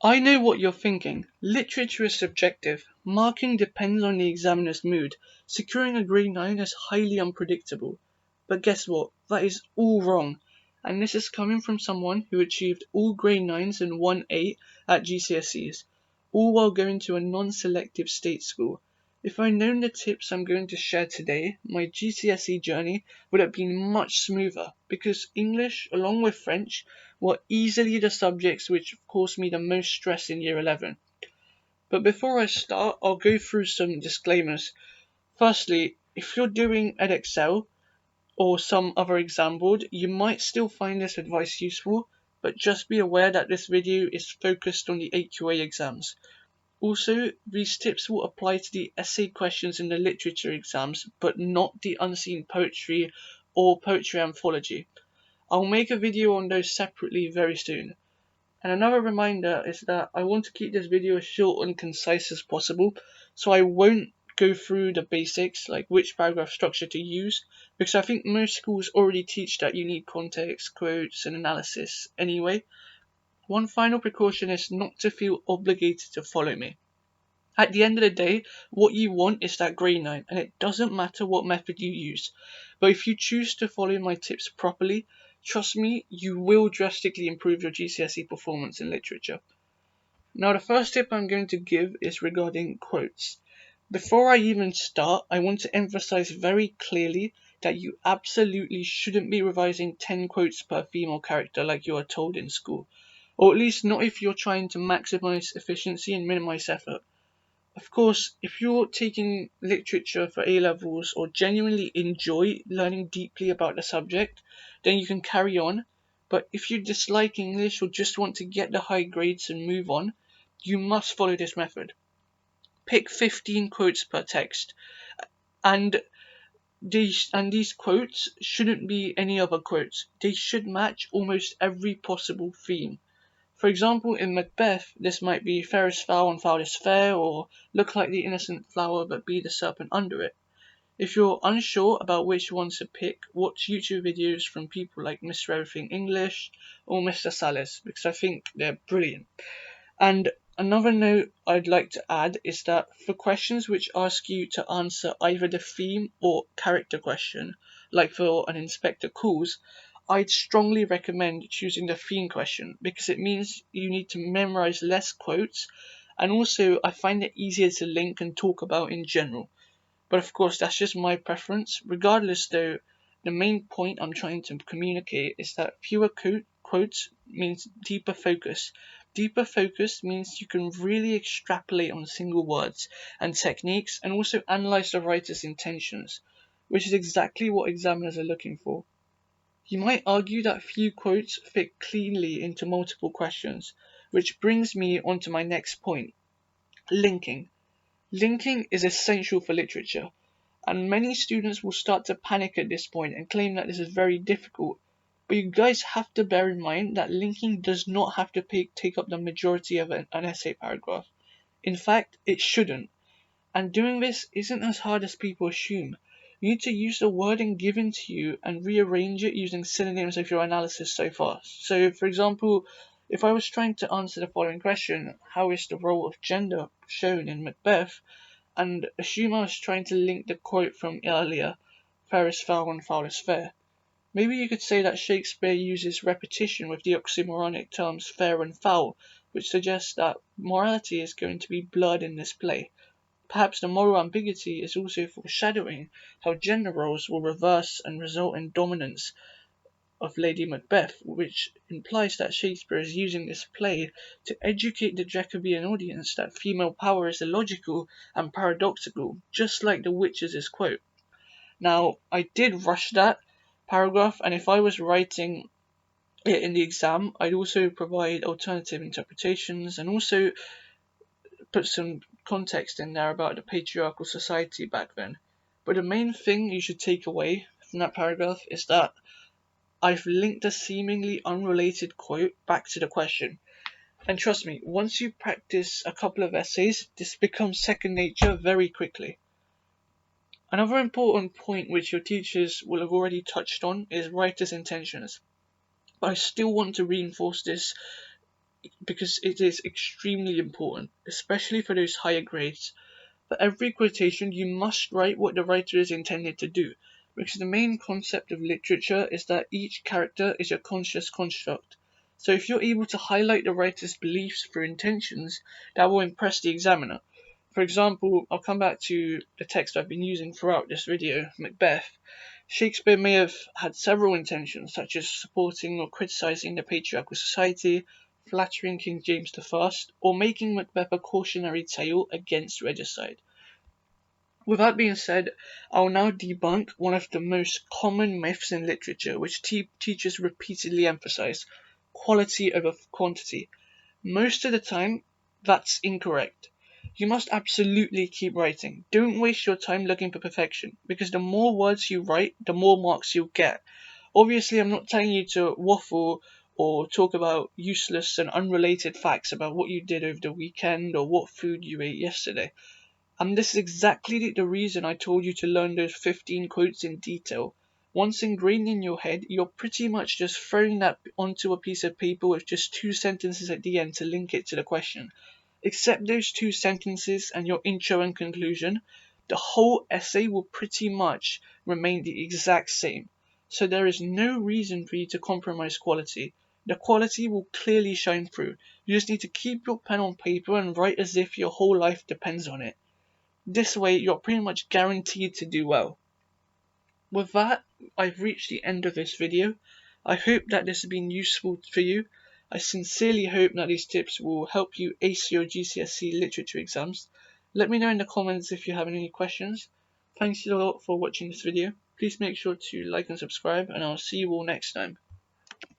I know what you're thinking. Literature is subjective. Marking depends on the examiner's mood. Securing a grade 9 is highly unpredictable. But guess what? That is all wrong. And this is coming from someone who achieved all grade 9s and 1 8 at GCSEs, all while going to a non-selective state school. If I'd known the tips I'm going to share today, my GCSE journey would have been much smoother, because English, along with French, were easily the subjects which caused me the most stress in year 11. But before I start, I'll go through some disclaimers. Firstly, if you're doing Edexcel or some other exam board, you might still find this advice useful, but just be aware that this video is focused on the AQA exams. Also, these tips will apply to the essay questions in the literature exams, but not the unseen poetry or poetry anthology. I'll make a video on those separately very soon. And another reminder is that I want to keep this video as short and concise as possible, so I won't go through the basics like which paragraph structure to use, because I think most schools already teach that you need context, quotes, and analysis anyway. One final precaution is not to feel obligated to follow me. At the end of the day, what you want is that grade 9, and it doesn't matter what method you use. But if you choose to follow my tips properly, trust me, you will drastically improve your GCSE performance in literature. Now, the first tip I'm going to give is regarding quotes. Before I even start, I want to emphasize very clearly that you absolutely shouldn't be revising 10 quotes per female character like you are told in school. Or at least not if you're trying to maximize efficiency and minimize effort. Of course, if you're taking literature for A levels or genuinely enjoy learning deeply about the subject, then you can carry on. But if you dislike English or just want to get the high grades and move on, you must follow this method. Pick 15 quotes per text, and these quotes shouldn't be any other quotes. They should match almost every possible theme. For example, in Macbeth, this might be fair is foul and foul is fair, or look like the innocent flower but be the serpent under it. If you're unsure about which ones to pick, watch YouTube videos from people like Mr. Everything English or Mr. Salis, because I think they're brilliant. And another note I'd like to add is that for questions which ask you to answer either the theme or character question, like for an inspector calls, I'd strongly recommend choosing the theme question because it means you need to memorize less quotes, and also I find it easier to link and talk about in general. But of course, that's just my preference. Regardless, though, the main point I'm trying to communicate is that fewer quotes means deeper focus. Deeper focus means you can really extrapolate on single words and techniques and also analyze the writer's intentions, which is exactly what examiners are looking for. You might argue that few quotes fit cleanly into multiple questions, which brings me on to my next point, linking. Linking is essential for literature, and many students will start to panic at this point and claim that this is very difficult. But you guys have to bear in mind that linking does not have to take up the majority of an essay paragraph. In fact, it shouldn't. And doing this isn't as hard as people assume. You need to use the wording given to you and rearrange it using synonyms of your analysis so far. So, for example, if I was trying to answer the following question, how is the role of gender shown in Macbeth? And assume I was trying to link the quote from earlier, fair is foul and foul is fair. Maybe you could say that Shakespeare uses repetition with the oxymoronic terms fair and foul, which suggests that morality is going to be blurred in this play. Perhaps the moral ambiguity is also foreshadowing how gender roles will reverse and result in dominance of Lady Macbeth, which implies that Shakespeare is using this play to educate the Jacobean audience that female power is illogical and paradoxical, just like the witches' quote. Now, I did rush that paragraph, and if I was writing it in the exam, I'd also provide alternative interpretations and also put some context in there about the patriarchal society back then. But the main thing you should take away from that paragraph is that I've linked a seemingly unrelated quote back to the question. And trust me, once you practice a couple of essays, this becomes second nature very quickly. Another important point which your teachers will have already touched on is writer's intentions. But I still want to reinforce this because it is extremely important, especially for those higher grades. For every quotation, you must write what the writer is intended to do, because the main concept of literature is that each character is a conscious construct. So if you're able to highlight the writer's beliefs through intentions, that will impress the examiner. For example, I'll come back to the text I've been using throughout this video, Macbeth. Shakespeare may have had several intentions, such as supporting or criticizing the patriarchal society, flattering King James I, or making Macbeth a cautionary tale against regicide. With that being said, I'll now debunk one of the most common myths in literature, which teachers repeatedly emphasize: quality over quantity. Most of the time, that's incorrect. You must absolutely keep writing. Don't waste your time looking for perfection, because the more words you write, the more marks you'll get. Obviously, I'm not telling you to waffle or talk about useless and unrelated facts about what you did over the weekend or what food you ate yesterday. And this is exactly the reason I told you to learn those 15 quotes in detail. Once ingrained in your head, you're pretty much just throwing that onto a piece of paper with just 2 sentences at the end to link it to the question. Except those 2 sentences and your intro and conclusion, the whole essay will pretty much remain the exact same. So there is no reason for you to compromise quality. The quality will clearly shine through. You just need to keep your pen on paper and write as if your whole life depends on it. This way, you're pretty much guaranteed to do well. With that, I've reached the end of this video. I hope that this has been useful for you. I sincerely hope that these tips will help you ace your GCSE Literature exams. Let me know in the comments if you have any questions. Thanks a lot for watching this video. Please make sure to like and subscribe, and I'll see you all next time.